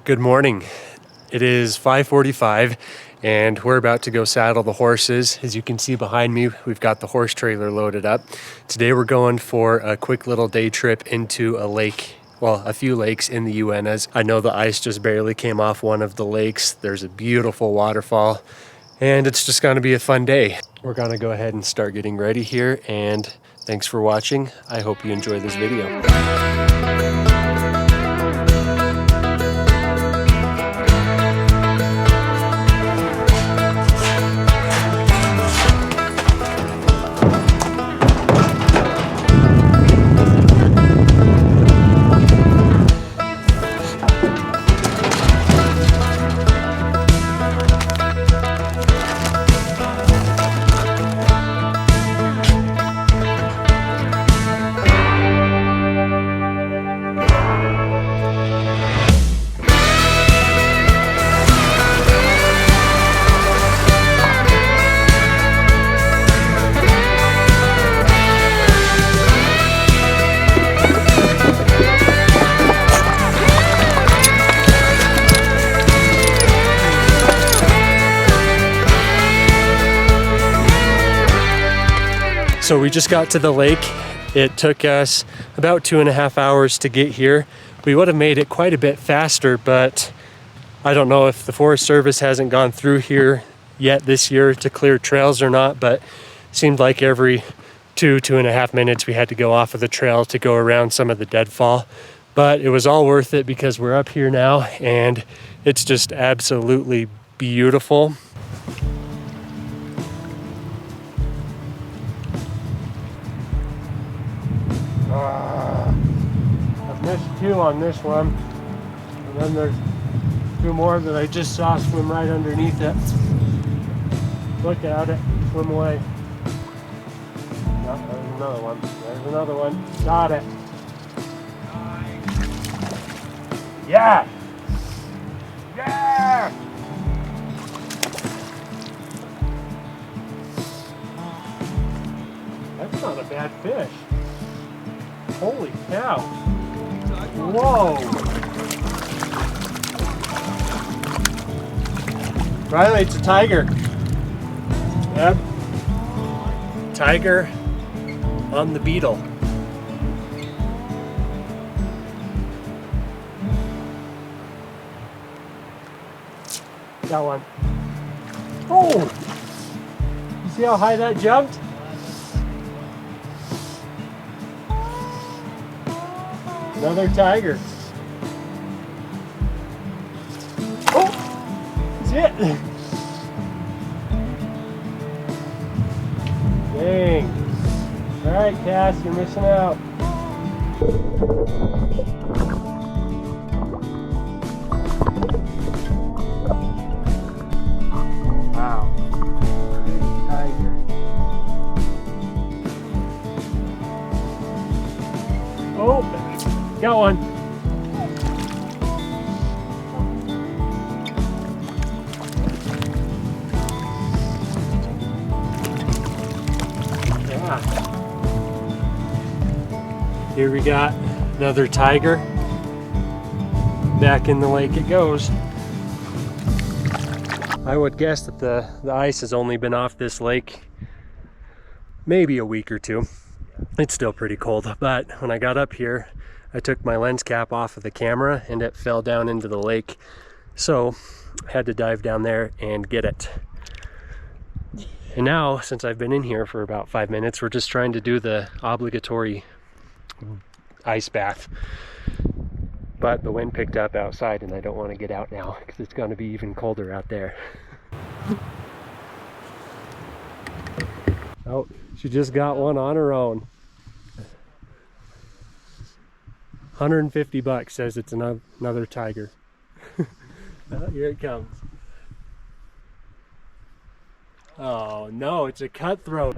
Good morning. It is 5:45 and we're about to go saddle the horses. As you can see behind me, we've got the horse trailer loaded up. Today we're going for a quick little day trip into a lake, well, a few lakes in the UNAs. I know the ice just barely came off one of the lakes. There's a beautiful waterfall and it's just going to be a fun day. We're going to go ahead and start getting ready here, and thanks for watching. I hope you enjoy this video. So we just got to the lake. It took us about 2.5 hours to get here. We would have made it quite a bit faster, but I don't know if the Forest Service hasn't gone through here yet this year to clear trails or not, but it seemed like every 2.5 minutes we had to go off of the trail to go around some of the deadfall. But it was all worth it because we're up here now and it's just absolutely beautiful. I've missed 2 on this one, and then there's 2 more that I just saw swim right underneath it. Look at it, swim away. No, there's another one. There's another one. Got it. Yeah! Yeah! That's not a bad fish. Holy cow. Whoa. Riley, it's a tiger. Yep. Tiger on the beetle. Got one. Oh! You see how high that jumped? Another tiger. Oh! That's it! Dang. Alright, Cass, you're missing out. Wow. Big tiger. Oh! Got one. Yeah. Here we got another tiger. Back in the lake it goes. I would guess that the ice has only been off this lake maybe a week or 2. It's still pretty cold, but when I got up here, I took my lens cap off of the camera and it fell down into the lake. So I had to dive down there and get it. And now, since I've been in here for about 5 minutes, we're just trying to do the obligatory ice bath. But the wind picked up outside and I don't want to get out now because it's going to be even colder out there. Oh, she just got one on her own. $150 says it's another tiger. Oh, here it comes. Oh no, it's a cutthroat.